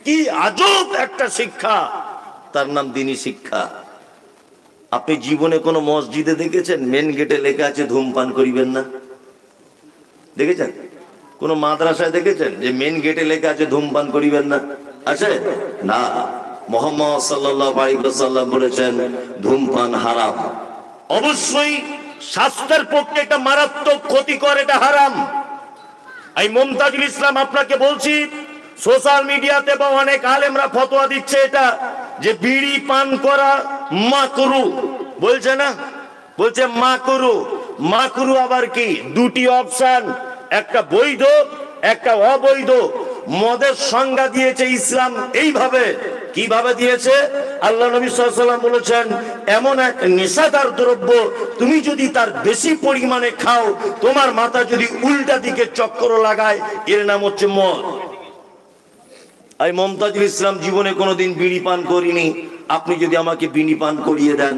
কি আজব একটা শিক্ষা, তার নাম দ্বীনি শিক্ষা। আপনি জীবনে কোনো মসজিদে দেখেছেন মেন গেটে লেখা আছে ধূমপান করিবেন না? দেখেছেন? কোন মাদ্রাসায় দেখেছেন যে মেন গেটে লেখা আছে ধূমপান করিবেন না? আছে না। মুহাম্মদ সাল্লাল্লাহু আলাইহি ওয়াসাল্লাম বলেছেন ধূমপান হারাম। অবশ্যই স্বাস্থ্যের পক্ষে এটা মারাত্মক ক্ষতিকর, এটা হারাম। এই মুমতাজুল ইসলাম আপনাকে বলছি, সোশ্যাল মিডিয়াতে বা অনেক আলেমরা ফতোয়া দিচ্ছে এটা যে বিড়ি পান করা মাকরু, বলছে না? বলছে মাকরু। মাকরু আবার কি? দুটি অপশন, একটা বৈধ একটা অবৈধ। মদের সংজ্ঞা দিয়েছে ইসলাম এইভাবে। কিভাবে দিয়েছে? আল্লাহ নবী সাল্লাল্লাহু আলাইহি ওয়াসাল্লাম বলেছেন এমন এক নেশাদার দ্রব্য, তুমি যদি তার বেশি পরিমাণে খাও, তোমার মাথা যদি উল্টা দিকে চক্কর লাগায়, এর নাম হচ্ছে মদ। এই মুমতাজুল ইসলাম জীবনে কোনোদিন বিড়ি পান করিনি। আপনি যদি আমাকে বিড়ি পান করিয়ে দেন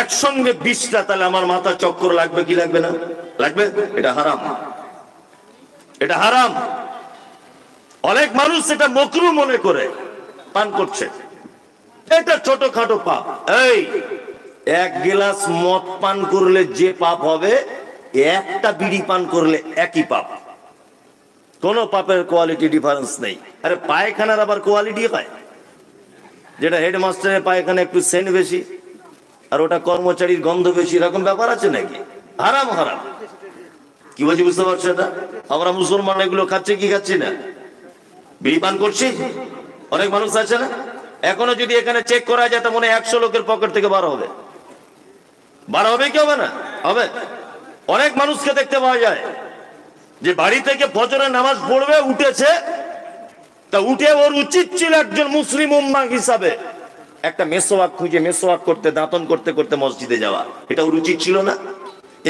একসঙ্গে 20টা, তাহলে আমার মাথা চক্কর লাগবে কি লাগবে না? লাগবে। এটা হারাম, এটা হারাম। অনেক মানুষ এটা মকরু মনে করে পান করছে, এটা ছোটখাটো পাপ। এই এক গ্লাস মদ পান করলে যে পাপ হবে, একটা বিড়ি পান করলে একই পাপ। কোন পাপের কোয়ালিটি ডিফারেন্স নেই। আরে পায়খানার আবার কোয়ালিটি হয়, যেটা হেডমাস্টারের পায়খানা একটু সেন্ট বেশি আর ওটা কর্মচারীর গন্ধ বেশি, এরকম ব্যাপার আছে নাকি? হারাম হারাম। কি বলছি বুঝতে পারছো? এটা আমরা মুসলমান এগুলো খাচ্ছি কি খাচ্ছি না? বিড়ি পান করছি। অনেক মানুষ আছে না, এখনো যদি এখানে চেক করা যায়, তার মনে 100 লোকের পকেট থেকে বার হবে। বার হবে কি হবে না? হবে। অনেক মানুষকে দেখতে পাওয়া যায় যে বাড়ি থেকে ফজরের নামাজ পড়বে, উঠেছে, তা উঠে ওর উচিত ছিল একজন মুসলিম উম্মা হিসাবে একটা মেসওয়াক খুঁজে মেসওয়াক করতে, দাঁতন করতে করতে মসজিদে যাওয়া। এটা ওর উচিত ছিল না?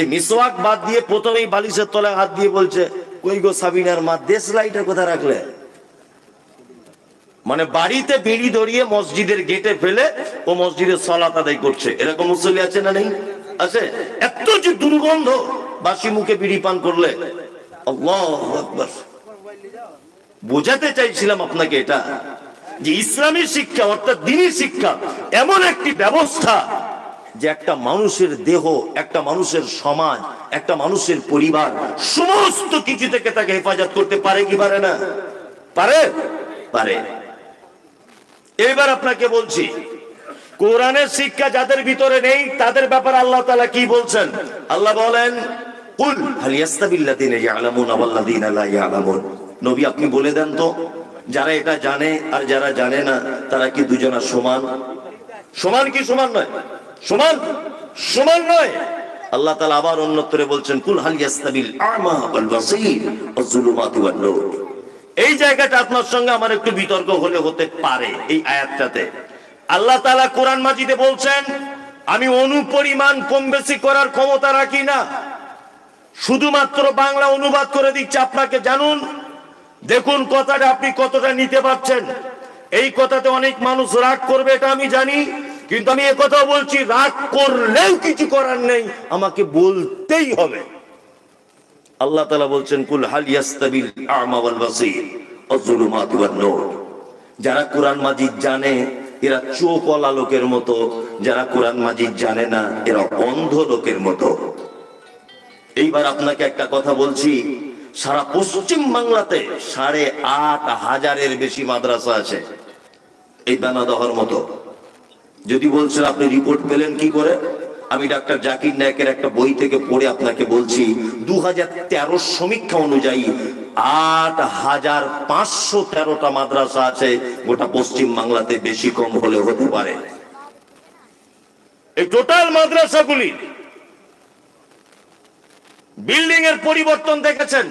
এই মেসওয়াক বাদ দিয়ে প্রথমেই বালিশের তলায় হাত দিয়ে বলছে, কই গো সাবিনার মা, দেশ লাইটটা কোথায় রাখলে? মানে বাড়িতে বিড়ি ধরিয়ে মসজিদের গেটে ফেলে ও মসজিদের সালাত আদায় করছে। এরকম মুসল্লি আছে না? নেই? আছে। এত যে দুর্গন্ধ বাসি মুখে বিড়ি পান করলে। আল্লাহু আকবার। বোঝাতে চাইছিলাম আপনাকে এটা, যে ইসলামী শিক্ষা অর্থাৎ দ্বীনি শিক্ষা এমন একটি ব্যবস্থা যে একটা মানুষের দেহ, একটা মানুষের সমাজ, একটা মানুষের পরিবার, সমস্ত কিছু থেকে তাকে হেফাজত করতে পারে কি পারে না? পারে, পারে। এবার আপনাকে বলছি, কোরআনের শিক্ষা যাদের ভিতরে নেই তাদের ব্যাপারে আল্লাহ তাআলা কি বলছেন? আল্লাহ বলেন, কুল হাল ইয়াস্তাবিল্লাযীনা ইয়ালামুনা ওয়াল্লাযীনা লা ইয়ালামুন। নবী আপনি বলে দেন তো, যারা এটা জানে আর যারা জানে না, তারা কি দুজনা সমান? সমান কি সমান নয়? সমান, সমান নয়। আল্লাহ তাআলা আবার অন্যত্রে বলছেন, কুল হাল ইয়াস্তাবিল আ'মা ওয়াল বাসীর ওয়াজ যুলুমাতু ওয়ান নূর। এই জায়গাটা আপনার সঙ্গে আমার একটু বিতর্ক হলে হতে পারে। এই আয়াতটাতে আল্লাহ তাআলা কোরআন মাজিদে বলছেন, আমি অনুপরিমাণ কম বেশি করার ক্ষমতা রাখি না, শুধুমাত্র বাংলা অনুবাদ করে দিচ্ছে আপনাকে। জানুন, দেখুন কথাটা আপনি কতটা নিতে পারছেন। এই কথাতে অনেক মানুষ রাগ করবে, এটা আমি জানি, কিন্তু আমি এই কথা বলছি, রাগ করলেও কিছু করার নেই, আমাকে বলতেই হবে। আল্লাহ তাআলা বলছেন, কুল হাল ইয়াস্তাবিল আ'মা ওয়াল বাসীর ওয়াজ যুলুমাতু ওয়ান নূর। যারা কোরআন মাজিদ জানে এরা চোখওয়ালা লোকের মতো, যারা কোরআন মাজিদ জানে না এরা অন্ধ লোকের মতো। এইবার আপনাকে একটা কথা বলছি, সারা পশ্চিম বাংলাতে 8,500-এর বেশি মাদ্রাসা আছে, এই দানাদহর মতো। যদি বলছেন আপনি রিপোর্ট পেলেন কি করে, আমি ডাক্তার জাকির নায়েকের একটা বই থেকে পড়ে আপনাকে বলছি, 2013 সমীক্ষা অনুযায়ী 8,513টা মাদ্রাসা আছে গোটা পশ্চিম বাংলাতে, বেশি কম হলে হতে পারে। এই টোটাল মাদ্রাসাগুলি বিল্ডিং এর পরিবর্তন দেখেছেন,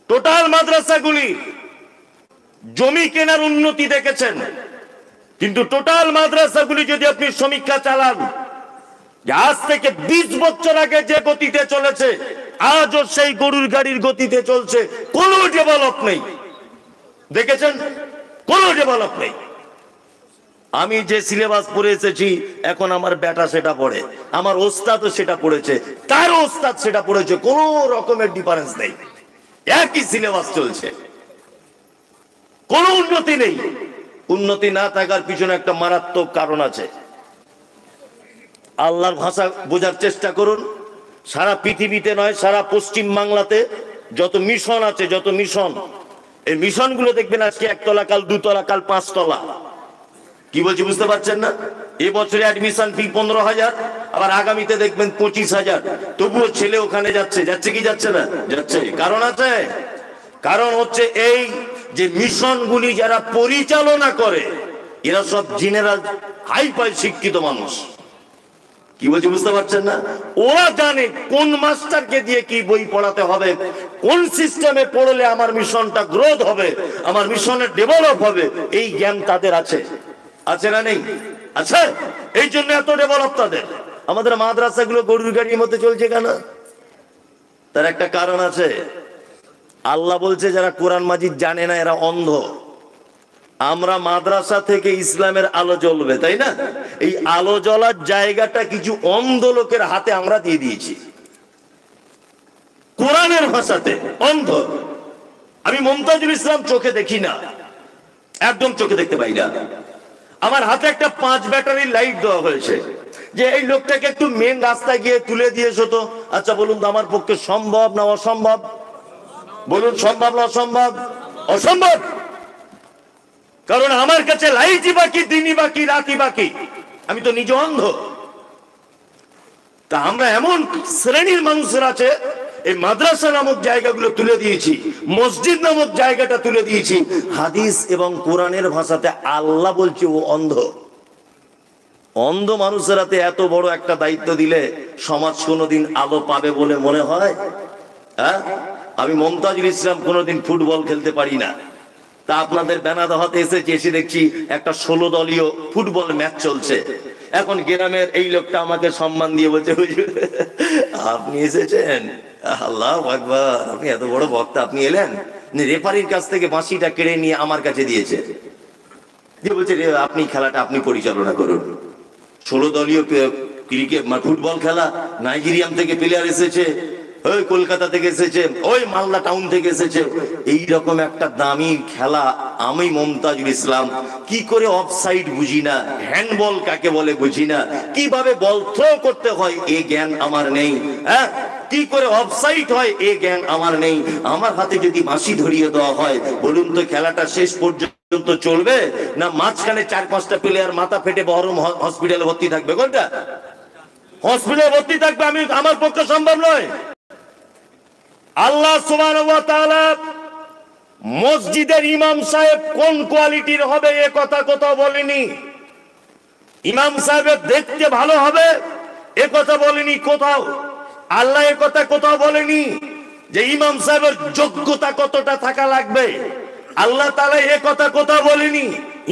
টোটাল মাদ্রাসাগুলি জমি কেনার উন্নতি দেখেছেন, কিন্তু টোটাল মাদ্রাসাগুলি যদি আপনি সমীক্ষা চালান, আজ থেকে 20 বছর আগে যে গতিতে চলেছে আজও সেই গরুর গাড়ির গতিতে চলছে, কোনো ডেভেলপ নেই। দেখেছেন? কোনো ডেভেলপ নেই। আমি যে সিলেবাস পড়ে এসেছি, এখন আমার বেটা সেটা পড়ে, আমার ওস্তাদও সেটা পড়েছে, তার ওস্তাদ সেটা পড়েছে, কোনো রকমের ডিফারেন্স নেই, একই সিলেবাস চলছে। কোনো উন্নতি নেই। উন্নতি না থাকার পিছনে একটা মারাত্মক কারণ আছে। আল্লাহর ভাষা বোঝার চেষ্টা করুন। সারা পৃথিবীতে নয়, সারা পশ্চিম বাংলাতে যত মিশন আছে, যত মিশন, এই মিশন গুলো দেখবেন আজকে একতলা, কাল দুতলা, কাল পাঁচতলা। কি বলছি বুঝতে পারছেন না? এবছরে অ্যাডমিশন ফি 15,000, আবার আগামীতে দেখবেন 25,000। তবুও ছেলে ওখানে যাচ্ছে, যাচ্ছে কি যাচ্ছে না? যাচ্ছে। কারণ আছে। কারণ হচ্ছে এই যে মিশনগুলি যারা পরিচালনা করে, এরা সব জেনারেল হাইফাই শিক্ষিত মানুষ। কি বলছি বুঝতে পারছেন না? ওরা জানে কোন মাস্টারকে দিয়ে কি বই পড়াতে হবে, কোন সিস্টেমে পড়লে আমার মিশনটা গ্রোথ হবে, আমার মিশনের ডেভেলপ হবে। এই জ্ঞান তাদের আছে। আছে না নেই? আছে। এই জন্য এত ডেভেলপ তাদের। আমাদের মাদ্রাসাগুলো গরুর গাড়ির মধ্যে চলছে কেন? তার একটা কারণ আছে। আল্লাহ বলছে যারা কোরআন মাজিদ জানে না এরা অন্ধ। আমরা মাদ্রাসা থেকে ইসলামের আলো জ্বলবে, তাই না? এই আলো জ্বলার জায়গাটা কিছু অন্ধ লোকের হাতে আমরা দিয়ে দিয়েছি। কোরআনের ভাষাতে অন্ধ। আমি মমতাজুল ইসলাম চোখে দেখি না, একদম চোখে দেখতে পাই না। আমার হাতে একটা 5 ব্যাটারির লাইট দেওয়া হয়েছে, যে এই লোকটাকে একটু মেন রাস্তায় গিয়ে তুলে দিয়েছো তো। আচ্ছা বলুন তো আমার পক্ষে সম্ভব না অসম্ভব? বলুন সম্ভব না অসম্ভব? অসম্ভব। কারণ আমার কাছে লাইটই বাকি, দিনই বাকি, রাতই বাকি। আমি তো নিজে অন্ধ। তা আমরা এমন শ্রেণীর মানুষের আছে, এই মাদ্রাসা নামক জায়গাগুলো তুলে দিয়েছি, মসজিদ নামক জায়গাটা তুলে দিয়েছি। হাদিস এবং কোরআনের ভাষাতে আল্লাহ বলছে ও অন্ধ। অন্ধ মানুষের হাতে এত বড় একটা দায়িত্ব দিলে সমাজ কোনোদিন আলো পাবে বলে মনে হয়? হ্যাঁ, আমি মমতাজুল ইসলাম কোনোদিন ফুটবল খেলতে পারি না। তা আপনাদের বেনাদহাতে এসেছি, এসে দেখছি একটা 16 দলীয় ফুটবল ম্যাচ চলছে। এখন গ্রামের এই লোকটা আমাকে সম্মান দিয়ে বলছে, আপনি এসেছেন? আল্লাহু আকবার, আপনি এত বড় বক্তা, আপনি এলেন। রেফারির কাছ থেকে বাঁশিটা কেড়ে নিয়ে আমার কাছে দিয়েছে, দিয়ে বলছে আপনি খেলাটা আপনি পরিচালনা করুন। 16 দলীয় ক্রিকেট ফুটবল খেলা, নাইজেরিয়ান থেকে প্লেয়ার এসেছে, ওই কলকাতা থেকে এসেছে, ওই মালদা টাউন থেকে এসেছে। এইরকম একটা দামি খেলা আমি মমতাজুল ইসলাম কি করে অফসাইড বুঝি না, হ্যান্ডবল কাকে বলে বুঝি না, কিভাবে বল থ্রো করতে হয় এ জ্ঞান আমার নেই। হ্যাঁ, কি করে অফসাইড হয় এ জ্ঞান আমার নেই। আমার হাতে যদি বাঁশি ধরিয়ে দেওয়া হয়, বলুন তো খেলাটা শেষ পর্যন্ত চলবে না মাঝখানে 4-5টা প্লেয়ার মাথা ফেটে বহরম হসপিটালে ভর্তি থাকবে? কোনটা? হসপিটালে ভর্তি থাকবে। আমি আমার পক্ষে সম্ভব নয়। আল্লাহ সুবহানাহু ওয়া তাআলা মসজিদের ইমাম সাহেব কোন কোয়ালিটির হবে এ কথা কোথাও বলেনি। ইমাম সাহেবের দেখতে ভালো হবে এ কথা বলেনি কোথাও। আল্লাহ এ কথা কোথাও বলেনি যে ইমাম সাহেবের যোগ্যতা কতটা থাকা লাগবে। আল্লাহ তাআলা এ কথা কোথাও বলেনি।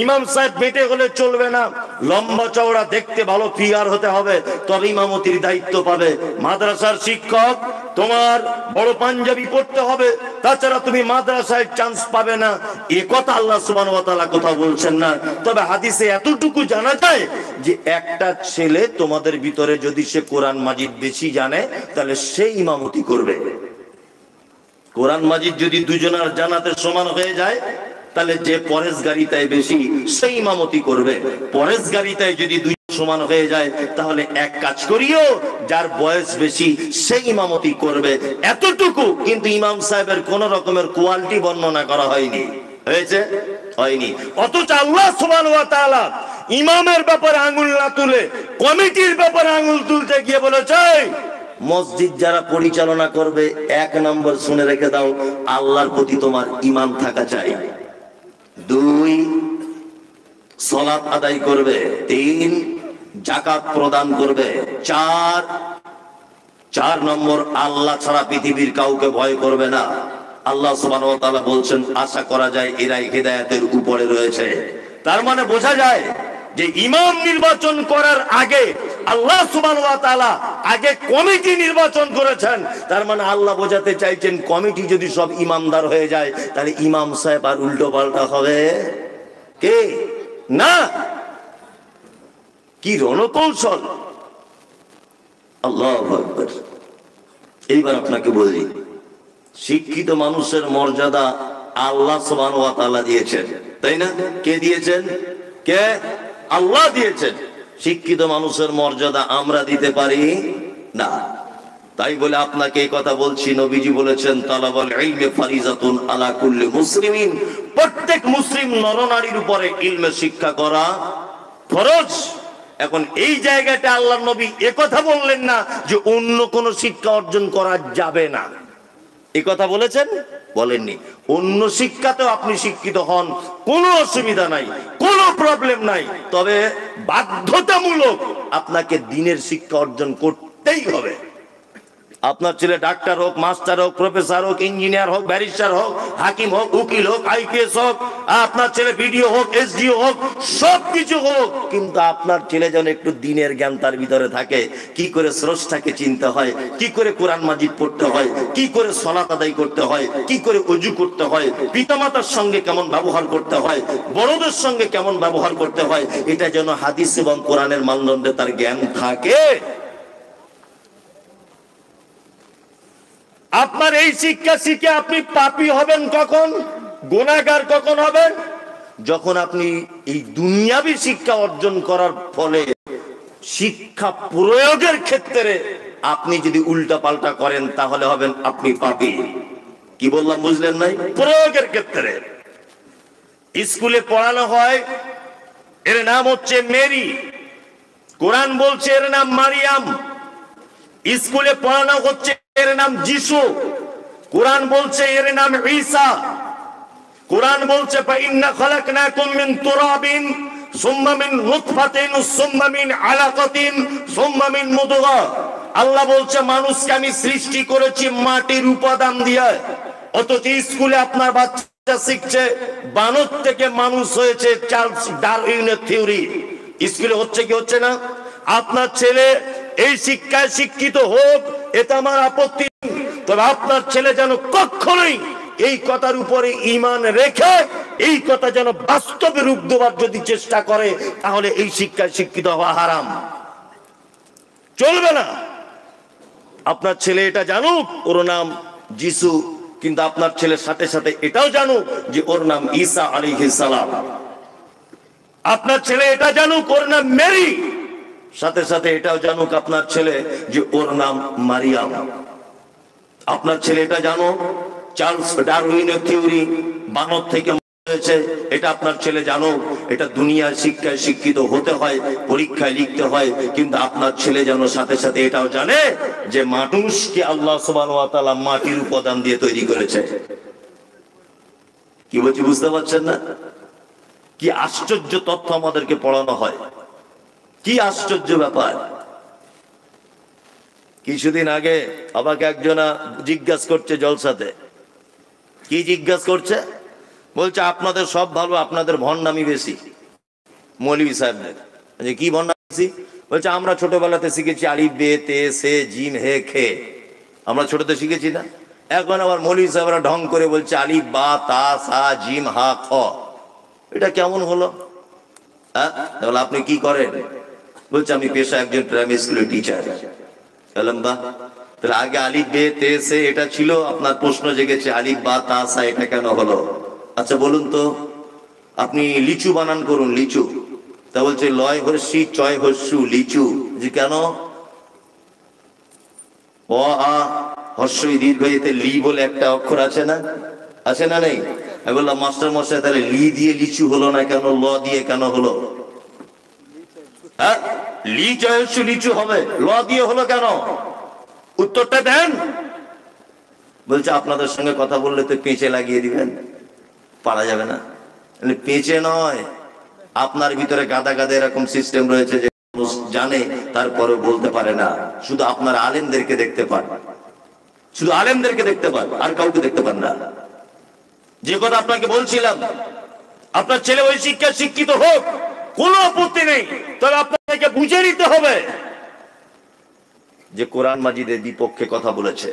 ইমাম সাহেব বেটে হলে চলবে না, লম্বা চওড়া, দেখতে ভালো, ফিগার হতে হবে, তবে ইমামতির দায়িত্ব পাবে। মাদ্রাসার শিক্ষক তোমার বড় পাঞ্জাবি পড়তে হবে, তাছাড়া তুমি মাদ্রাসায় চান্স পাবে না। এ কথা আল্লাহ সুবহানাহু ওয়া তাআলা কোথাও বলছেন না। তবে হাদিসে এতটুকু জানা যায় যে একটা ছেলে তোমাদের ভিতরে যদি সে কোরআন মাজিদ বেশি জানে তাহলে সে ইমামতি করবে। কোরআন মাজিদ যদি দুজনের জানাতে সমান হয়ে যায় তাহলে যে পরেশগারিতায় বেশি সেই ইমামতি করবে। পরেশগারিতায় যদি দুই সমান হয়ে যায় তাহলে এক কাজ করিও, যার বয়স বেশি সেই ইমামতি করবে। এতটুকু। কিন্তু ইমাম সাহেবের কোন রকমের কোয়ালিটি বর্ণনা করা হয়নি। হয়েছে? হয়নি। অথচ আল্লাহ সুবহানাহু ওয়া তাআলা ইমামের ব্যাপারে আঙ্গুল না তুলে কমিটির ব্যাপারে আঙ্গুল তুলতে গিয়ে বলেছে, মসজিদ যারা পরিচালনা করবে 1 নম্বর শুনে রেখে দাও, আল্লাহর প্রতি তোমার ঈমান থাকা চাই। 2 সালাত আদায় করবে। 3 যাকাত প্রদান করবে। 4 নম্বর আল্লাহ ছাড়া পৃথিবীর কাউকে ভয় করবে না। আল্লাহ সুবহানাহু ওয়া তাআলা বলছেন আশা করা যায় এরাই হিদায়াতের উপরে রয়েছে। তার মানে বোঝা যায় যে ইমাম নির্বাচন করার আগে আল্লাহ সুবহানাহু ওয়া তাআলা আগে কমিটি নির্বাচন করেছেন। তার মানে আল্লাহ বোঝাতে চাইছেন কমিটি যদি সব ইমামদার হয়ে যায় তাহলে ইমাম সাহেব আর উল্টো পাল্টা হবে কে? না। কি রণকৌশল! আল্লাহু আকবার। এইবার আপনাকে বলি, শিক্ষিত মানুষের মর্যাদা আল্লাহ সুবহানাহু ওয়া তাআলা দিয়েছেন, তাই না? কে দিয়েছেন? কে? আল্লাহ দিয়েছেন। শিক্ষিত মানুষের মর্যাদা আমরা দিতে পারি না। তাই বলে আপনাকে এই কথা বলছি, নবীজি বলেছেন তালাবুল ইলমি ফারিজাতুন আলা কুল্লি মুসলিমিন, প্রত্যেক মুসলিম নরনারীর উপরে ইলমে শিক্ষা করা ফরজ। এখন এই জায়গাটা আল্লাহর নবী একথা বললেন না যে অন্য কোন শিক্ষা অর্জন করা যাবে না, এই কথা বলেছেন? বলেননি। অন্য শিক্ষাতেও আপনি শিক্ষিত হন, কোনো অসুবিধা নাই, কোনো প্রবলেম নাই, তবে বাধ্যতামূলক আপনাকে দ্বীনের শিক্ষা অর্জন করতেই হবে। আপনার ছেলে ডাক্তার হোক, মাস্টার হোক, প্রফেসর হোক, ইঞ্জিনিয়ার হোক, ব্যারিস্টার হোক, হাকিম হোক, উকিল হোক, আইপিএস হোক, আপনার ছেলে বিডিও হোক, এসডিও হোক, সবকিছু হোক, কিন্তু আপনার ছেলে যেন একটু দ্বীনের জ্ঞান তার ভিতরে থাকে। কি করে স্রষ্টাকে চিনতে হয়, কি করে কোরআন মাজিদ পড়তে হয়, কি করে সালাত আদায় করতে হয়, কি করে ওযু করতে হয়, পিতামাতার সঙ্গে কেমন ব্যবহার করতে হয়, বড়দের সঙ্গে কেমন ব্যবহার করতে হয়, এটা যেন হাদিস এবং কোরআনের মানদণ্ডে তার জ্ঞান থাকে। আপনার এই শিক্ষা শিখে আপনি পাপী হবেন কখন, গুনাহগার কখন হবেন? যখন আপনি এই দুনিয়াবী শিক্ষা অর্জন করার ফলে শিক্ষা প্রয়োগের ক্ষেত্রে আপনি যদি উল্টা পাল্টা করেন, তাহলে হবেন আপনি পাপী। কি বললাম বুঝলেন নাই? প্রয়োগের ক্ষেত্রে স্কুলে পড়ানো হয়, এর নাম হচ্ছে মেরি, কোরআন বলছে এর নাম মারিয়াম। স্কুলে পড়ানো হচ্ছে এর নাম যিশু, কোরআন বলছে এর নাম ঈসা। কোরআন বলছে ফাইন্না খালাকনাকুম মিন তুরাবিন সুম্মা মিন নুতফাতিন সুম্মা মিন আলাকাতিন সুম্মা মিন মুদগা। আল্লাহ বলছে মানুষকে আমি সৃষ্টি করেছি মাটির উপাদান দিয়ে। অথচ স্কুলে আপনার বাচ্চা শিখছে বানর থেকে মানুষ হয়েছে, চার্লস ডারউইনের থিওরি। স্কুলে হচ্ছে কি হচ্ছে না? আপনার ছেলে এই শিক্ষায় শিক্ষিত হোক, এটা আমার আপত্তি, তবে আপনার ছেলে যেন কখনোই এই কথার উপরে ঈমান রেখে এই কথা যেন বাস্তবে রূপ দেওয়ার যদি চেষ্টা করে, তাহলে এই শিক্ষায় শিক্ষিত হওয়া হারাম, চলবে না। আপনার ছেলে এটা জানুক ওর নাম যিশু, কিন্তু আপনার ছেলের সাথে সাথে এটাও জানুক যে ওর নাম ঈসা আলাইহিস সালাম। আপনার ছেলে এটা জানুক ওর নাম মেরি, সাথে সাথে এটাও জানুক আপনার ছেলে যে ওর নাম মারিয়াম। আপনার ছেলে এটা জানো চার্লস ডারউইনের থিওরি, বানর থেকে হয়েছে, এটা আপনার ছেলে জানো। এটা দুনিয়ার শিক্ষায় শিক্ষিত হতে হয়, পরীক্ষায় লিখতে হয়, কিন্তু আপনার ছেলে যেন সাথে সাথে এটাও জানে যে মানুষকে আল্লাহ সুবহানাহু ওয়া তাআলা মাটির উপাদান দিয়ে তৈরি করেছে। কি বলছি বুঝতে পারছেন না? কি আশ্চর্য তথ্য আমাদেরকে পড়ানো হয়, কি আশ্চর্য ব্যাপার। কিছুদিন আগে আমাকে একজনা জিজ্ঞাসা করছে জলসাতে, কি জিজ্ঞাসা করছে? বলছে আপনাদের সব ভালো, আপনাদের ভণ্ডামি বেশি মৌলভী সাহেবদের। কি ভণ্ডামি বেশি? বলছে আমরা ছোটবেলাতে শিখেছি আলিফ বে তে সে জিম হে খে, আমরা ছোটতে শিখেছি না? এখন আবার মৌলভী সাহেবরা ঢং করে বলছে আলিফ বা তা সা জিম হা খ। এটা কেমন হলো? হ্যাঁ, তাহলে আপনি কি করেন? বলছে আমি পেশা একজন প্রাইমারি স্কুলের টিচার। তাহলে আগে আলিফ বে তে সে এটা ছিল, আপনার প্রশ্ন জেগেছে আলিফ বা তা সা এটা কেন হলো? আচ্ছা বলুন তো, আপনি লিচু বানান করুন, লিচু। তা বলছে লয় হর্ষি চয় হর্ষু লিচু। যে কেন? অ আ হর্ষই দীর্ঘ এতে লি বলে একটা অক্ষর আছে না, আছে না নেই? আমি বললাম মাস্টার মশাই তাহলে লি দিয়ে লিচু হলো না কেন, ল দিয়ে কেন হলো? হ্যাঁ, লি চয় হর্ষু লিচু হবে, ল দিয়ে হলো কেন? উত্তরটা দেন। বলছে আপনাদের সঙ্গে কথা বললে তো পেঁচে লাগিয়ে দিবেন, পারা যাবে না। পেঁচে নয়, আপনার ভিতরে গাদা গাদা এরকম সিস্টেম রয়েছে যে মানুষ জানে তারপরে বলতে পারে না। শুধু আপনার আলেমদেরকে দেখতে পান, শুধু আলেমদেরকে দেখতে পান, আর কাউকে দেখতে পান না। যে কথা আপনাকে বলছিলাম, আপনার ছেলে ওই শিক্ষা শিক্ষিত হোক, কোনো আপত্তি নেই, তবে আপনাকে বুঝে নিতে হবে যে কোরআন মাজিদের বিপক্ষে কথা বলেছে।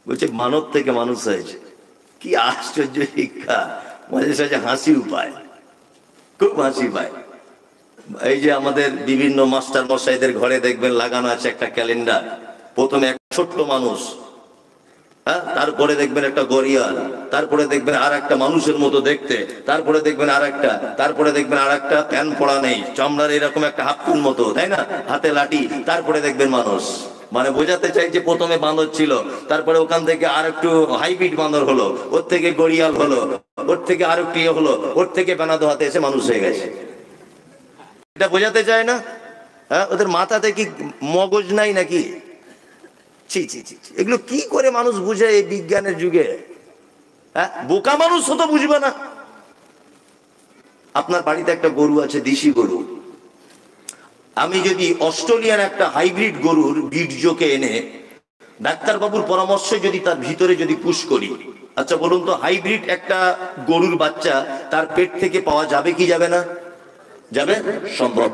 বলছে মানব থেকে মানুষ হয়েছে। কি আশ্চর্য শিক্ষা! মাঝে সাঝে হাসিও পায়, খুব হাসি পায়। এই যে আমাদের বিভিন্ন মাস্টার মশাইদের ঘরে দেখবেন লাগানো আছে একটা ক্যালেন্ডার। প্রথমে এক ছোট্ট মানুষ, হ্যাঁ, তারপরে দেখবেন একটা গড়িয়াল, তারপরে দেখবেন আর একটা মানুষের মতো দেখতে, তারপরে দেখবেন আর একটা, তারপরে দেখবেন আর একটা প্যান পড়া নেই, চামড়ার এরকম একটা হাফ প্যান মতো, তাই না, হাতে লাঠি, তারপরে দেখবেন মানুষ। মানে বোঝাতে চাই যে প্রথমে বাঁদর ছিল, তারপরে ওখান থেকে আর একটু হাইব্রিড বাঁদর হলো, ওর থেকে গড়িয়াল হলো, ওর থেকে আর একটু ইয়ে হলো, ওর থেকে বেনাদো হাতে এসে মানুষ হয়ে গেছে। এটা বোঝাতে চায় না? হ্যাঁ, ওদের মাথাতে কি মগজ নাই নাকি? ছি ছি ছি, এগুলো কি করে মানুষ বুঝে এই বিজ্ঞানের যুগে? হ্যাঁ, বোকা মানুষ তো বুঝবে না। আপনার বাড়িতে একটা গরু আছে, দেশি গরু। আমি যদি অস্ট্রেলিয়ান একটা হাইব্রিড গরুর বীর্যকে এনে ডাক্তারবাবুর পরামর্শে যদি তার ভিতরে যদি পুশ করি, আচ্ছা বলুন তো, হাইব্রিড একটা গরুর বাচ্চা তার পেট থেকে পাওয়া যাবে কি যাবে না? যাবে, সম্ভব,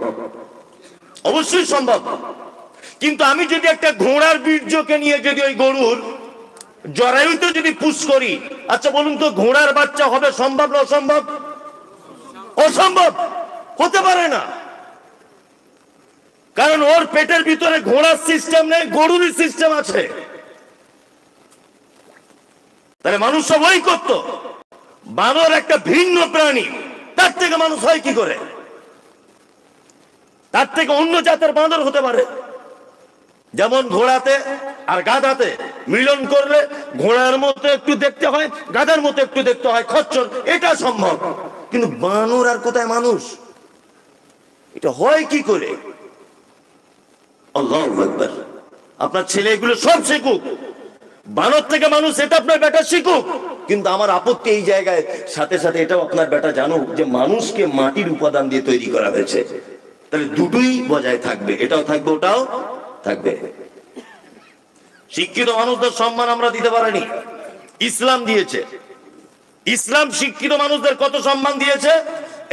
অবশ্যই সম্ভব। কিন্তু আমি যদি একটা ঘোড়ার বীর্যকে নিয়ে যদি ওই গরুর জরায়ুতে যদি পুশ করি, আচ্ছা বলুন তো, ঘোড়ার বাচ্চা হবে সম্ভব না অসম্ভব? অসম্ভব, হতে পারে না। কারণ ওর পেটের ভিতরে ঘোড়ার সিস্টেম নেই, গরুরই সিস্টেম আছে। তাহলে মানুষ সব ওই করতো। বানর একটা ভিন্ন প্রাণী, তার থেকে মানুষ হয় কি করে? তার থেকে অন্য জাতের বাঁদর হতে পারে। যেমন ঘোড়াতে আর গাধাতে মিলন করলে ঘোড়ার মতো একটু দেখতে হয়, গাধার মতো একটু দেখতে হয়, খচ্চর, এটা সম্ভব। কিন্তু বানর আর কোথায় মানুষ? এটা হয় কি করে? আল্লাহু আকবার। আপনার ছেলে এগুলো সব শিখুক, বানর থেকে মানুষ, এটা আপনার বেটা শিখুক। কিন্তু আমার আপত্তি এই জায়গায়, সাথে সাথে এটাও আপনার বেটা জানুক যে মানুষকে মাটির উপাদান দিয়ে তৈরি করা হয়েছে। তাহলে দুটোই বজায় থাকবে, এটাও থাকবে ওটাও থাকবে। শিক্ষিত মানুষদের সম্মান আমরা দিতে পারিনি, ইসলাম দিয়েছে। ইসলাম শিক্ষিত মানুষদের কত সম্মান দিয়েছে,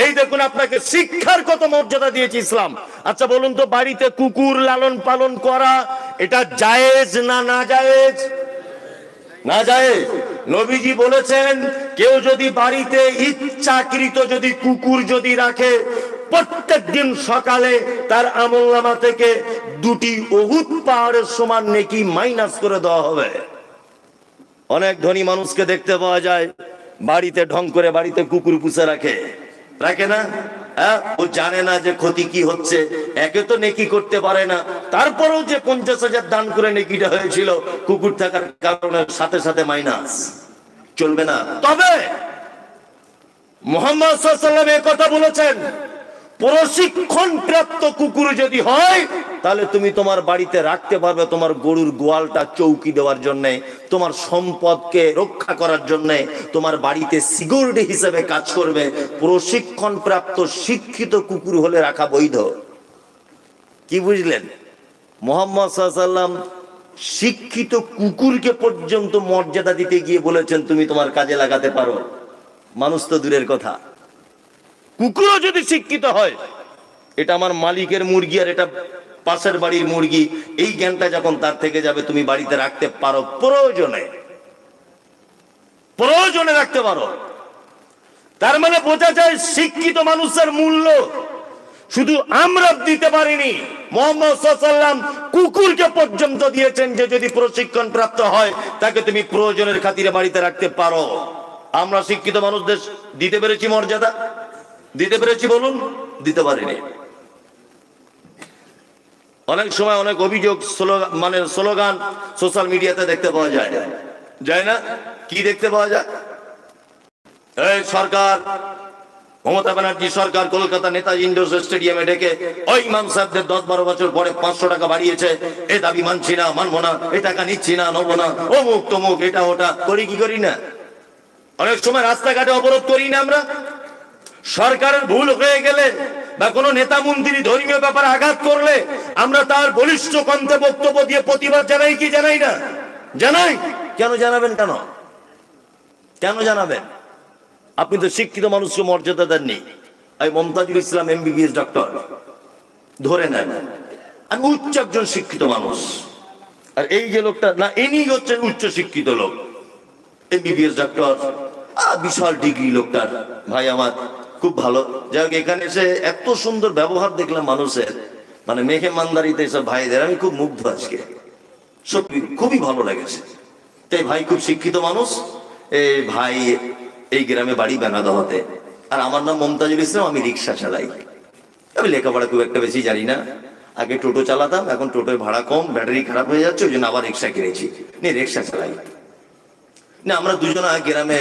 এই দেখুন। আপনাকে শিক্ষার কত মর্যাদা দিয়েছে ইসলাম। আচ্ছা বলুন তো, বাড়িতে কুকুর লালন পালন করা এটা জায়েজ না না জায়েজ? না জায়েজ। নবীজি বলেছেন, কেউ যদি বাড়িতে ইচ্ছাকৃত যদি কুকুর যদি রাখে, প্রত্যেক দিন সকালে তার আমলনামা থেকে 2টি উহুদ পাহাড়ের সমান নেকি মাইনাস করে দেওয়া হবে। অনেক ধনী মানুষকে দেখতে পাওয়া যায় বাড়িতে ঢং করে বাড়িতে কুকুর পুষে রাখে, রাখে না? হ্যাঁ, ও জানে না যে ক্ষতি কি হচ্ছে, একে তো নেকি করতে পারে না, তারপরেও যে 50,000 দান করে নেকিটা হয়েছিল, কুকুর থাকার কারণে সাথে সাথে মাইনাস। চলবে না। তবে মুহাম্মদ সাল্লাল্লাহু আলাইহি ওয়াসাল্লাম এই কথা বলেছেন, প্রশিক্ষণ প্রাপ্ত কুকুর যদি হয় তাহলে তুমি তোমার বাড়িতে রাখতে পারবে, তোমার গরুর গোয়ালটা চৌকি দেওয়ার জন্য, তোমার সম্পদকে রক্ষা করার জন্য, তোমার বাড়িতে সিকিউরিটি হিসেবে কাজ করবে। প্রশিক্ষণ প্রাপ্ত শিক্ষিত কুকুর হলে রাখা বৈধ। কি বুঝলেন? মুহাম্মদ সাল্লাল্লাহু আলাইহি ওয়াসাল্লাম শিক্ষিত কুকুরকে পর্যন্ত মর্যাদা দিতে গিয়ে বলেছেন তুমি তোমার কাজে লাগাতে পারো। মানুষ তো দূরের কথা, কুকুরও যদি শিক্ষিত হয়, এটা আমার মালিকের মুরগি আর এটা পাশের বাড়ির মুরগি, এই জ্ঞানটা যখন তার থেকে যাবে, তুমি বাড়িতে রাখতে পারো, প্রয়োজনে প্রয়োজনে রাখতে পারো। তার মানে বোঝা যায় শিক্ষিত মানুষের মূল্য শুধু আমরা দিতে পারিনি, মুহাম্মদ সাল্লাল্লাহু আলাইহি ওয়াসাল্লাম কুকুরকে পর্যন্ত দিয়েছেন যে যদি প্রশিক্ষণ প্রাপ্ত হয় তাকে তুমি প্রয়োজনের খাতিরে বাড়িতে রাখতে পারো। আমরা শিক্ষিত মানুষদের দিতে পেরেছি মর্যাদা? দিতে পেরেছি বলুন? দিতে পারিনি। অনেক সময় অনেক অভিযোগ, মানে স্লোগান সোশ্যাল মিডিয়াতে দেখতে পাওয়া যায়, যায় না? কি দেখতে পাওয়া যায়? এই সরকার, মমতা ব্যানার্জি সরকার কলকাতা নেতাজি ইন্ডোর স্টেডিয়ামে ডেকে ওই ইমাম সাহেবদের 10-12 বছর পরে 500 টাকা বাড়িয়েছে, এ দাবি মানছি না, মানবো না, এ টাকা নিচ্ছি না, নেবো না, অমুক তমুক, এটা ওটা করি কি করি না? অনেক সময় রাস্তাঘাটে অবরোধ করি না আমরা? সরকারের ভুল হয়ে গেলে বা কোনো নেতা মন্ত্রী ধর্মীয় ব্যাপারে আঘাত করলে আমরা তার বলিষ্ঠ কণ্ঠে বক্তব্য দিয়ে প্রতিবাদ জানাই কি জানাই না? জানাই। কেন জানাবেন? কেন কেন জানাবেন? আপনি তো শিক্ষিত মানুষকে মর্যাদা দেননি। আমি মমতাজুল ইসলাম MBBS ডক্টর ধরে নেন, আমি উচ্চ একজন শিক্ষিত মানুষ, আর এই যে লোকটা না, ইনি হচ্ছেন উচ্চ শিক্ষিত লোক, MBBS ডক্টর, বিশাল ডিগ্রি লোকটার, ভাই আমার খুব ভালো। যাই হোক, এখানে এসে এত সুন্দর ব্যবহার দেখলাম মানুষের, মানে মেঘে মান্দারিতে এসব ভাইদের, আমি খুব মুগ্ধ আজকে, সত্যি খুবই ভালো লেগেছে। তাই ভাই খুব শিক্ষিত মানুষ, এই ভাই এই গ্রামে বাড়ি বেনাদাওয়াতে, আর আমার নাম মমতাজুল ইসলাম, আমি রিক্সা চালাই। আমি লেখাপড়া খুব একটা বেশি জানি না, আগে টোটো চালাতাম, এখন টোটোর ভাড়া কম, ব্যাটারি খারাপ হয়ে যাচ্ছে, ওই জন্য আবার রিক্সা কিনেছি, নিয়ে রিক্সা চালাই। না আমরা দুজনা গ্রামে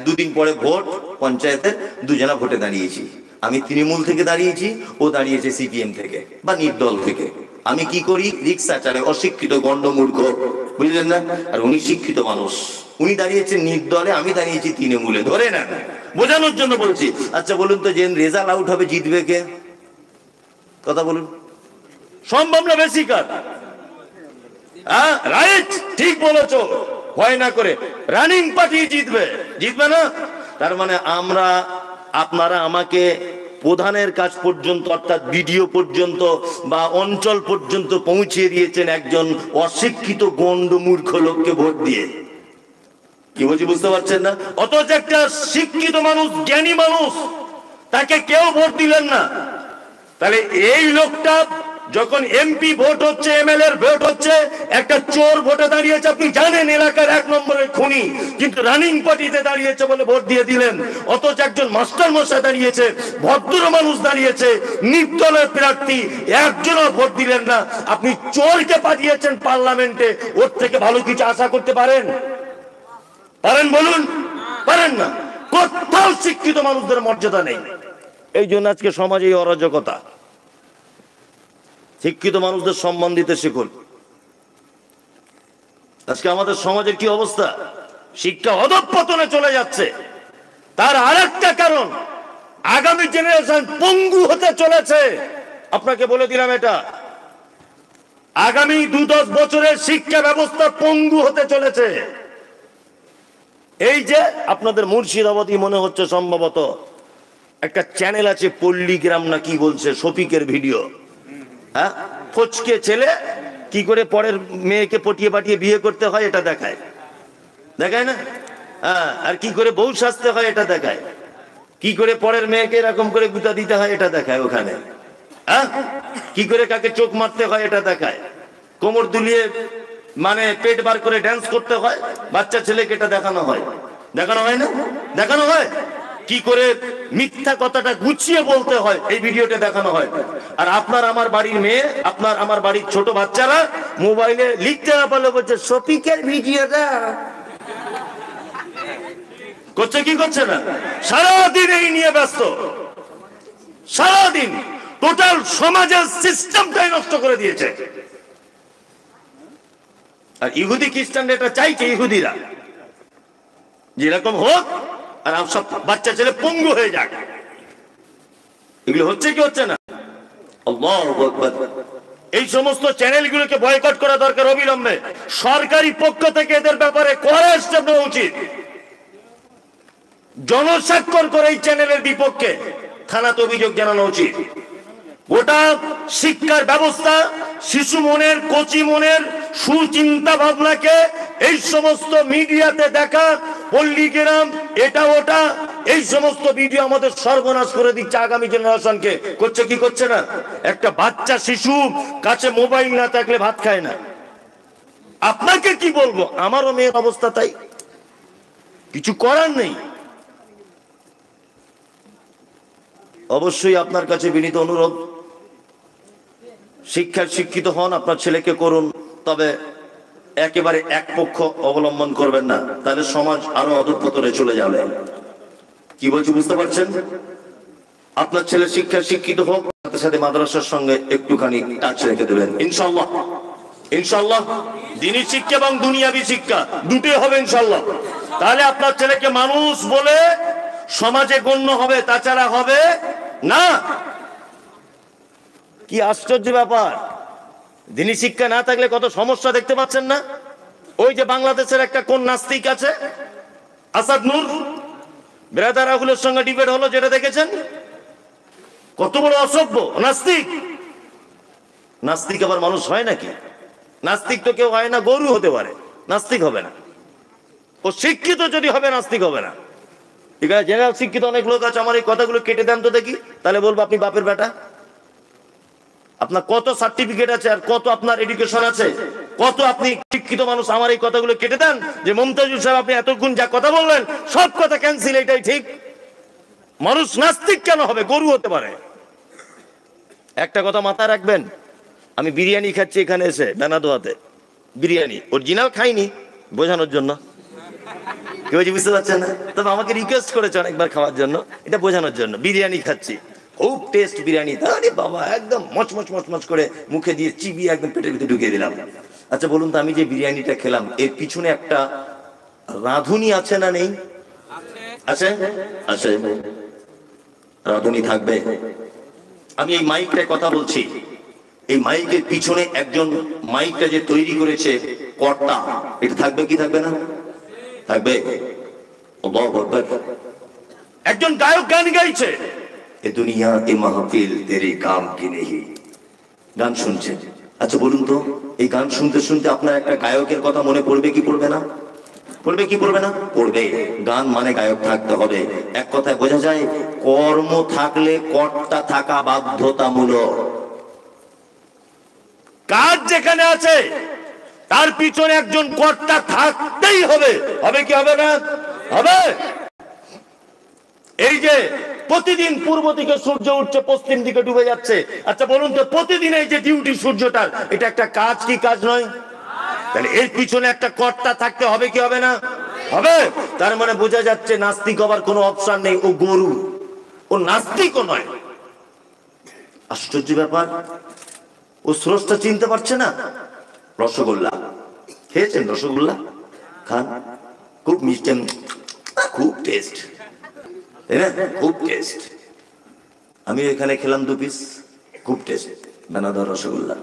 দুদিন পরে ভোট পঞ্চায়েতের, দুজনা ভোটে দাঁড়িয়েছি। আমি তৃণমূল থেকে দাঁড়িয়েছি, ও দাঁড়িয়েছে সিপিএম থেকে বা নির্দল থেকে। আমি কি করি, রিক্সা চালাই, অশিক্ষিত গন্ডমূর্খ, বুঝলেন না? আর উনি শিক্ষিত মানুষ, উনি দাঁড়িয়েছে নির্দলে, আমি দাঁড়িয়েছি তৃণমূলে, ধরে না, বোঝানোর জন্য বলছি। আচ্ছা বলুন তো, যে রেজাল্ট আউট হবে জিতবে কে? কথা বলুন, সম্ভব না বেশি কার? হ্যাঁ রাইট, ঠিক বলেছো, ভয় না করে রানিং পার্টি জিতবে, জিতবে না? তার মানে আমরা, আপনারা আমাকে প্রধানের কাছ পর্যন্ত অর্থাৎ বিডিও পর্যন্ত বা অঞ্চল পর্যন্ত পৌঁছিয়ে দিয়েছেন একজন অশিক্ষিত গন্ড মূর্খ লোককে ভোট দিয়ে। কি বলছি বুঝতে পারছেন না? অথচ একটা শিক্ষিত মানুষ, জ্ঞানী মানুষ, তাকে কেউ ভোট দিলেন না। তাহলে এই লোকটা যখন এমপি ভোট হচ্ছে, এমএলএ এর ভোট হচ্ছে, একটা চোর ভোটে দাঁড়িয়েছে, আপনি জানেন এলাকার 1 নম্বরের খুনি, কিন্তু রানিং পার্টিতে দাঁড়িয়েছে বলে ভোট দিয়ে দিলেন। অথচ একজন মাস্টার মশাই দাঁড়িয়েছে, ভদ্র মানুষ দাঁড়িয়েছে, নির্দলের প্রার্থী, একজনও ভোট দিলেন না। আপনি চোরকে পাঠিয়েছেন পার্লামেন্টে, ওর থেকে ভালো কিছু আশা করতে পারেন? পারেন বলুন? পারেন না। কোথাও শিক্ষিত মানুষদের মর্যাদা নেই। এই জন্য আজকে সমাজে এই অরাজকতা। শিক্ষিত মানুষদের সম্মান দিতে শিখুন। আজকে আমাদের সমাজের কি অবস্থা, শিক্ষা অধঃপতনে চলে যাচ্ছে। তার আরেকটা কারণ, আগামী জেনারেশন পঙ্গু হতে চলেছে। আপনাকে বলে দিলাম, এটা আগামী 2-10 বছরের শিক্ষা ব্যবস্থা পঙ্গু হতে চলেছে। এই যে আপনাদের মুর্শিদাবাদী মনে হচ্ছে সম্ভবত একটা চ্যানেল আছে, পল্লীগ্রাম না কি বলছে, শফিকের ভিডিও। হ্যাঁ, ফচকে ছেলে কি করে পরের মেয়েকে পটিয়ে পাঠিয়ে বিয়ে করতে হয় এটা দেখায়, দেখায় না? হ্যাঁ, আর কি করে বউ সাজতে হয় এটা দেখায়, কি করে পরের মেয়েকে এরকম করে গুতা দিতে হয় এটা দেখায় ওখানে। হ্যাঁ, কি করে কাকে চোখ মারতে হয় এটা দেখায়, কোমর দুলিয়ে মানে পেট বার করে ড্যান্স করতে হয় বাচ্চা ছেলেকে, এটা দেখানো হয়। দেখানো হয় না? দেখানো হয়। কি করে মিথ্যা কথাটা গুছিয়ে বলতে হয় এই ভিডিওতে দেখানো হয়। আর আপনার আমার বাড়ির মেয়ে, আপনার আমার বাড়ির ছোট বাচ্চারা মোবাইলে লিখতে না পারলে বলছে শফিকের ভিডিওটা করছে, কি করছে না? সারাদিন এই নিয়ে ব্যস্ত, সারাদিন টোটাল সমাজের সিস্টেমটাই নষ্ট করে দিয়েছে। আর ইহুদি খ্রিস্টান এটা চাইছে, ইহুদিরা যেরকম হোক আর সব বাচ্চা ছেলে পঙ্গু হয়ে যাক। এগুলো হচ্ছে কি হচ্ছে না? আল্লাহু আকবার। এই সমস্ত চ্যানেলগুলোকে বয়কট করা দরকার অবিলম্বে। সরকারি পক্ষ থেকে এদের ব্যাপারে কড়া স্টেপ নেওয়া উচিত। জনস্বাক্ষর করে এই চ্যানেলের বিপক্ষে থানাতে অভিযোগ জানানো উচিত। গোটা শিক্ষার ব্যবস্থা, শিশু মনের, কচি মনের সুচিন্তা ভাবনাকে এই সমস্ত মিডিয়াতে দেখা, পল্লীগ্রাম এটা ওটা, এই সমস্ত ভিডিও আমাদের সর্বনাশ করে দিচ্ছে আগামী জেনারেশনকে। করছে কি করছে না? একটা বাচ্চা শিশু কাছে মোবাইল না থাকলে ভাত খায় না। আপনাকে কি বলবো, আমারও মেয়ের অবস্থা তাই, কিছু করার নেই। অবশ্যই আপনার কাছে বিনীত অনুরোধ, শিক্ষায় শিক্ষিত হন, আপনার ছেলেকে করুন, তবে একেবারে এক পক্ষ অবলম্বন করবেন না, তাহলে সমাজ আরো অধঃপতনে চলে যাবে। কি বলছি বুঝতে পারছেন? আপনার ছেলে শিক্ষায় শিক্ষিত হোক, সাথে সাথে মাদ্রাসার সঙ্গে একটুখানি টাচ রেখে দেবেন ইনশাআল্লাহ। ইনশাআল্লাহ দ্বীনি শিক্ষা এবং দুনিয়াবি শিক্ষা দুটোই হবে ইনশাআল্লাহ। তাহলে আপনার ছেলেকে মানুষ বলে সমাজে গণ্য হবে, তাছাড়া হবে না। কি আশ্চর্য ব্যাপার, দ্বীনি শিক্ষা না থাকলে কত সমস্যা দেখতে পাচ্ছেন না? ওই যে বাংলাদেশের একটা কোন নাস্তিক আছে, আসাদ নূর, ব্রাদার রাহুলের সঙ্গে ডিবেট হলো, যেটা দেখেছেন, কত বড় অসভ্য নাস্তিক। নাস্তিক আবার মানুষ হয় নাকি? নাস্তিক তো কেউ হয় না, গরু হতে পারে, নাস্তিক হবে না। ও শিক্ষিত যদি হবে, নাস্তিক হবে না। ঠিক আছে, জেনারেল শিক্ষিত অনেক লোক আছে, আমার এই কথাগুলো কেটে দেন তো দেখি, তাহলে বলবো আপনি বাপের বেটা। আপনার কত সার্টিফিকেট আছে আর কত আপনার এডুকেশন আছে, কত আপনি শিক্ষিত মানুষ আমার এই কথাগুলো কেটে দেন যে মমতাজুল সাহেব আপনি এতক্ষণ যা কথা বললেন সব কথা ক্যান্সেল, এটাই ঠিক। মানুষ নাস্তিক কেন হবে? গরু হতে পারে। একটা কথা মাথায় রাখবেন, আমি বিরিয়ানি খাচ্ছি এখানে এসে বেনাদোয়াতে, বিরিয়ানি অরিজিনাল খাইনি, বোঝানোর জন্য। কেউ যে বুঝতে পারছেন না, তবে আমাকে রিকোয়েস্ট করেছে অনেকবার খাওয়ার জন্য, এটা বোঝানোর জন্য। বিরিয়ানি খাচ্ছি, খুব টেস্ট বিরিয়ানি, আরে বাবা একদম মচমচ মচমচ করে মুখে দিয়ে চিবিয়ে একদম পেটের ভিতরে ঢুকিয়ে দিলাম। আচ্ছা বলুন তো, আমি যে বিরিয়ানিটা খেলাম এর পিছনে একটা রাঁধুনি আছে না নেই? আছে, আছে, রাঁধুনি থাকবে। আমি এই মাইকটায় কথা বলছি, এই মাইকের পিছনে একজন মাইকটা যে তৈরি করেছে কর্তা, এটা থাকবে কি থাকবে না? থাকবে। একজন গায়ক গান গাইছে, এ দুনিয়া এ মাহফিল তেরি কাম কি নেই, গান শুনছে। আচ্ছা বলুন তো, এই গান শুনতে শুনতে আপনার একটা গায়কের কথা মনে পড়বে কি পড়বে না? পড়বে কি পড়বে না? পড়বে। গান মানে গায়ক থাকতে হবে। এক কথায় বোঝা যায় কর্ম থাকলে কর্তা থাকা বাধ্যতামূলক। কাজ যেখানে আছে তার পিছনে একজন কর্তা থাকতেই হবে। হবে কি হবে না? হবে। এই যে প্রতিদিন পূর্ব দিকে সূর্য উঠছে, পশ্চিম দিকে ডুবে যাচ্ছে, আচ্ছা বলুন তো প্রতিদিন এই যে ডিউটি সূর্যটার, এটা একটা কাজ কি কাজ নয়? তাহলে এর পিছনে একটা কর্তা থাকতে হবে কি হবে না? হবে। তার মানে বোঝা যাচ্ছে নাস্তিক হবার কোনো অপশন নেই, ও গরু, ও নাস্তিকও নয়। আশ্চর্য ব্যাপার, ও স্রষ্টা চিনতে পারছে না। রসগোল্লা খেয়েছেন? রসগোল্লা খান, খুব মিষ্টি, খুব টেস্ট, তাই না? খুব টেস্ট। আমি এখানে খেলাম 2 পিস, খুব টেস্ট বানাদার রসগোল্লা।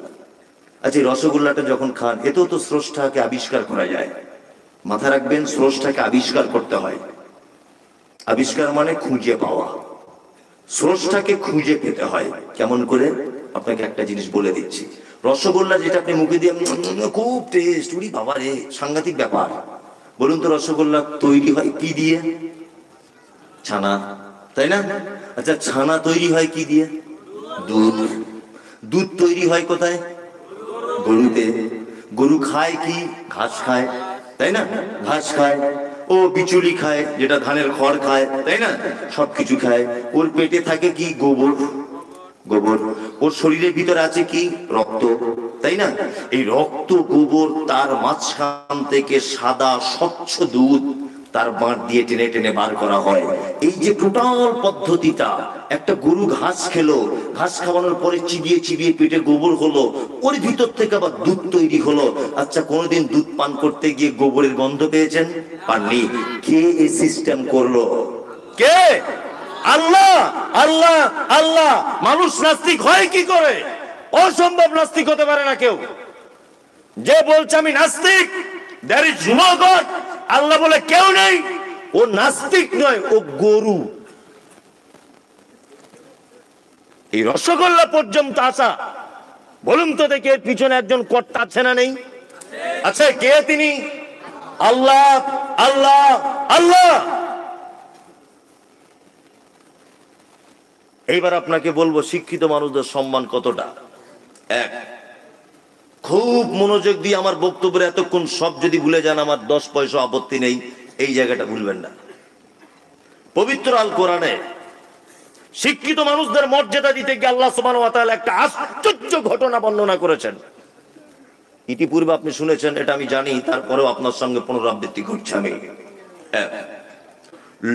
আচ্ছা এই রসগোল্লাটা যখন খান, এতেও তো স্রষ্টাকে আবিষ্কার করা যায়। মাথা রাখবেন, স্রষ্টাকে আবিষ্কার করতে হয়। আবিষ্কার মানে খুঁজে পাওয়া, স্রষ্টাকে খুঁজে পেতে হয়। কেমন করে? আপনাকে একটা জিনিস বলে দিচ্ছি। রসগোল্লা যেটা আপনি মুখে দিয়ে খুব টেস্ট, উরি বাবা রে, সাংঘাতিক ব্যাপার। বলুন তো রসগোল্লা তৈরি হয় কি দিয়ে? ছানা, তাই না? আচ্ছা ছানা তৈরি হয় কি দিয়ে? দুধ। দুধ তৈরি হয় কোথায়? গরুতে। গরু খায় কি? ঘাস খায়, তাই না? ঘাস খায়। ও বিচুলি খায়, যেটা ধানের খড় খায়, তাই না? সবকিছু খায়। ওর পেটে থাকে কি? গোবর। গোবর। ওর শরীরের ভিতরে আছে কি? রক্ত, তাই না? এই রক্ত গোবর, তার মাঝখান থেকে সাদা স্বচ্ছ দুধ তার বাঁট দিয়ে টেনে টেনে বার করা হয়। এই যে টোটাল পদ্ধতিটা, একটা গরু ঘাস খেলো, ঘাস খাওয়ানোর পরে চিবিয়ে চিবিয়ে পেটে গোবর হলো, ওর ভিতর থেকে আবার দুধ তৈরি হলো। আচ্ছা কোনোদিন দুধ পান করতে গিয়ে গোবরের গন্ধ পেয়েছেন? পাননি। কে এই সিস্টেম করলো? কে? আল্লাহ। আল্লাহ, আল্লাহ। মানুষ নাস্তিক হয় কি করে? অসম্ভব নাস্তিক হতে পারে না কেউ। যে বলছে আমি নাস্তিক, there is no God, আল্লাহ বলে কেউ নেই, ও নাস্তিক নয়, ও গরু। এই রসগোল্লা পর্যন্ত আসা, বলুন তো দেখি এর পিছনে একজন কর্তা আছে না নেই? আছে। কে তিনি? আল্লাহ, আল্লাহ, আল্লাহ। এইবার আপনাকে বলবো শিক্ষিত মানুষদের সম্মান কতটা। এক, খুব মনোযোগ দিয়ে আমার বক্তব্যের এতক্ষণ সব যদি ভুলে যান আমার 10 পয়সা আপত্তি নেই, এই জায়গাটা ভুলবেন না। পবিত্র আল কোরআনে শিক্ষিত মানুষদের মর্যাদা দিতে গিয়ে আল্লাহ সুবহানাহু ওয়া তাআলা একটা আশ্চর্য ঘটনা বর্ণনা করেছেন। ইতিপূর্বে আপনি শুনেছেন, এটা আমি জানি, তারপরেও আপনার সঙ্গে পুনরাবৃত্তি করছি আমি।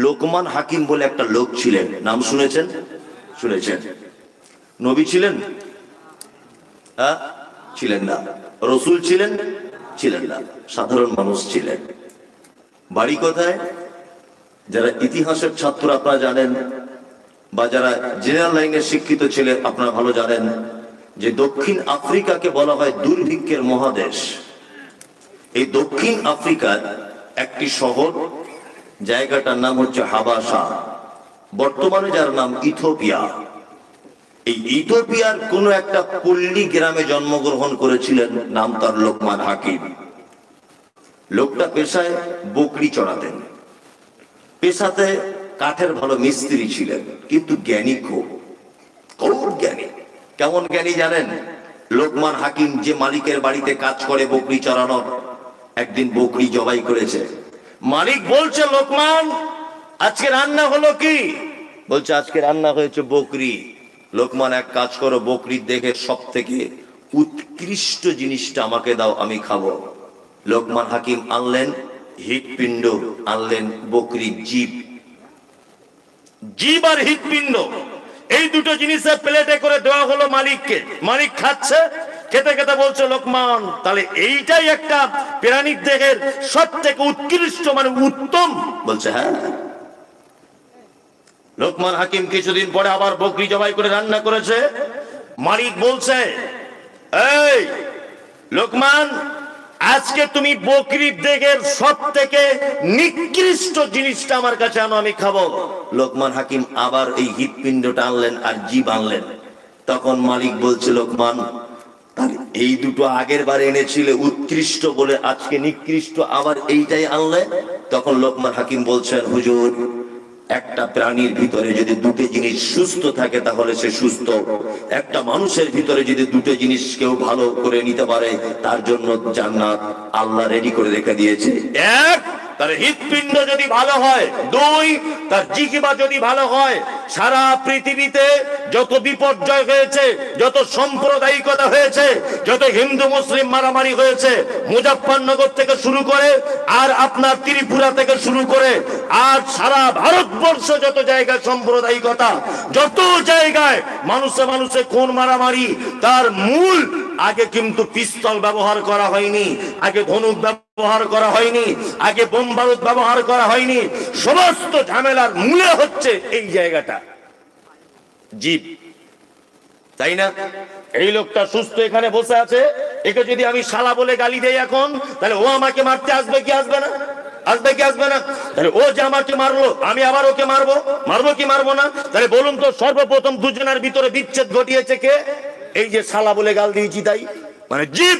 লোকমান হাকিম বলে একটা লোক ছিলেন, নাম শুনেছেন? শুনেছেন। নবী ছিলেন? হ্যাঁ, ছিলেন না। রসুল ছিলেন? ছিলেন না। সাধারণ মানুষ ছিলেন। বাড়ি কোথায়? যারা ইতিহাসের ছাত্র আপনারা জানেন, বা যারা জেনারেল লাইনের শিক্ষিত ছিলেন আপনারা ভালো জানেন যে দক্ষিণ আফ্রিকাকে বলা হয় দুর্ভিক্ষের মহাদেশ। এই দক্ষিণ আফ্রিকার একটি শহর, জায়গাটার নাম হচ্ছে হাবাসা, বর্তমানে যার নাম ইথিওপিয়া। এই ইথিওপিয়ার কোন একটা পল্লী গ্রামে জন্মগ্রহণ করেছিলেন, নাম তার লোকমান হাকিম। লোকটা পেশায় বকরি চড়াতেন, পেশাতে কাঠের ভালো মিস্ত্রি ছিলেন, কিন্তু জ্ঞানী খুব, খুব জ্ঞানী। কেমন জ্ঞানী জানেন? লোকমান হাকিম যে মালিকের বাড়িতে কাজ করে বকরি চড়ানোর, একদিন বকরি জবাই করেছে। মালিক বলছে, লোকমান আজকে রান্না হলো কি? বলছে, আজকে রান্না হয়েছে বকরি। লোকমান, এক কাজ করো, বকরির দেখে সব থেকে উৎকৃষ্ট জিনিসটা আমাকে দাও, আমি খাবো। লোকমান হাকিম আনলেন হৃৎপিণ্ড, আনলেন বকরির জীব। জীব আর হৃৎপিণ্ড, এই দুটো জিনিসের প্লেটে করে দেওয়া হলো মালিককে। মালিক খাচ্ছে, খেতে খেতে বলছে, লোকমান তাহলে এইটাই একটা প্রাণীর দেহের সব থেকে উৎকৃষ্ট, মানে উত্তম। বলছে, হ্যাঁ। লোকমান হাকিম কিছুদিন পরে আবার বকরি জবাই করে রান্না করেছে। মালিক বলছে, এই লোকমান, আজকে তুমি বকরির দেহের সব থেকে নিকৃষ্ট জিনিসটা আমার কাছে আনো, আমি খাবো। লোকমান হাকিম আবার এই হৃৎপিণ্ডটা আনলেন আর জীব আনলেন। তখন মালিক বলছে, লোকমান এই দুটো আগের বার এনেছিলে উৎকৃষ্ট বলে, আজকে নিকৃষ্ট, আবার এইটাই আনলে। তখন লোকমান হাকিম বলছেন, হুজুর, একটা প্রাণীর ভিতরে যদি দুটো জিনিস সুস্থ থাকে তাহলে সে সুস্থ। একটা মানুষের ভিতরে যদি দুটো জিনিস কেউ ভালো করে নিতে পারে, তার জন্য জান্নাত আল্লাহ রেডি করে রেখে দিয়েছে। এক, তার হৃৎপিণ্ড যদি ভালো হয়। দুই, তার জিহ্বা যদি ভালো হয়। সারা পৃথিবীতে যত বিপর্যয় হয়েছে, যত সাম্প্রদায়িকতা হয়েছে, যত হিন্দু মুসলিম মারামারি হয়েছে, মুজাফফরনগর থেকে শুরু করে আর আপনার ত্রিপুরা থেকে শুরু করে আর সারা ভারতবর্ষ যত জায়গায় সাম্প্রদায়িকতা, যত জায়গায় মানুষে মানুষে খুন মারামারি, তার মূল আগে কিন্তু পিস্তল ব্যবহার করা হয়নি, আগে ধনুক ব্যবহার করা হয়নি, আগে বোম বারুদ ব্যবহার করা হয়নি। সমস্ত ঝামেলার মূলে হচ্ছে এই জায়গাটা, জীব। তাই না? এই লোকটা সুস্থ এখানে বসে আছে, একে যদি আমি শালা বলে গালি দেই এখন, তাহলে ও আমাকে মারতে আসবে কি আসবে না? আসবে কি আসবে না? তাহলে ও যে আমাকে মারলো, আমি আবার ওকে মারবো, মারবো কি মারবো না? তাহলে বলুন তো, সর্বপ্রথম দুজনের ভিতরে বিচ্ছেদ ঘটিয়েছে কে? এই যে শালা বলে গাল দিয়েছি তাই, মানে জীব।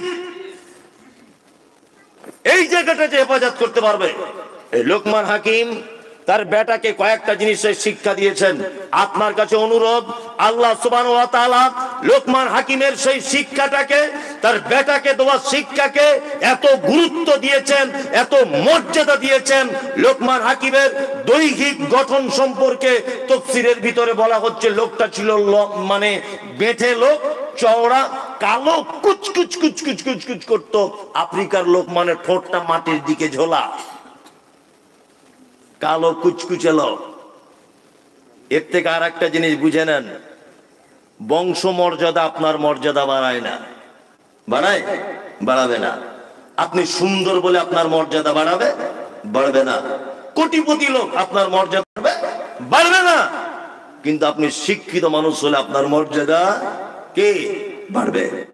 এই জায়গাটা যে হেফাজত করতে পারবে। এই লোকমান হাকিম তার বেটাকে কয়েকটা জিনিসের শিক্ষা দিয়েছেন। আপনার কাছে অনুরোধ, আল্লাহ সুবহানাহু ওয়া তাআলা লোকমান হাকিমের সেই শিক্ষাটাকে, তার বেটাকে দেওয়া শিক্ষাকে এত গুরুত্ব দিয়েছেন, এত মর্যাদা দিয়েছেন। লোকমান হাকিমের দৈহিক গঠন সম্পর্কে তাফসীরের ভিতরে বলা হচ্ছে, লোকটা ছিল মানে বেঁটে লোক, চওড়া, কালো, কুচকুচ কুচকুচ কুচকুচ করতো। আফ্রিকার লোক মানে ঠোঁটটা মাটির দিকে ঝোলা, কালো কুচকুচে লোক। এর থেকে আর একটা জিনিস বুঝে নেন, বংশ মর্যাদা আপনার মর্যাদা বাড়ায় না, বাড়ায়? বাড়াবে না। আপনি সুন্দর বলে আপনার মর্যাদা বাড়াবে? বাড়বে না। কোটিপতি লোক, আপনার মর্যাদা বাড়বে? বাড়বে না। কিন্তু আপনি শিক্ষিত মানুষ হলে আপনার মর্যাদা কি বাড়বে?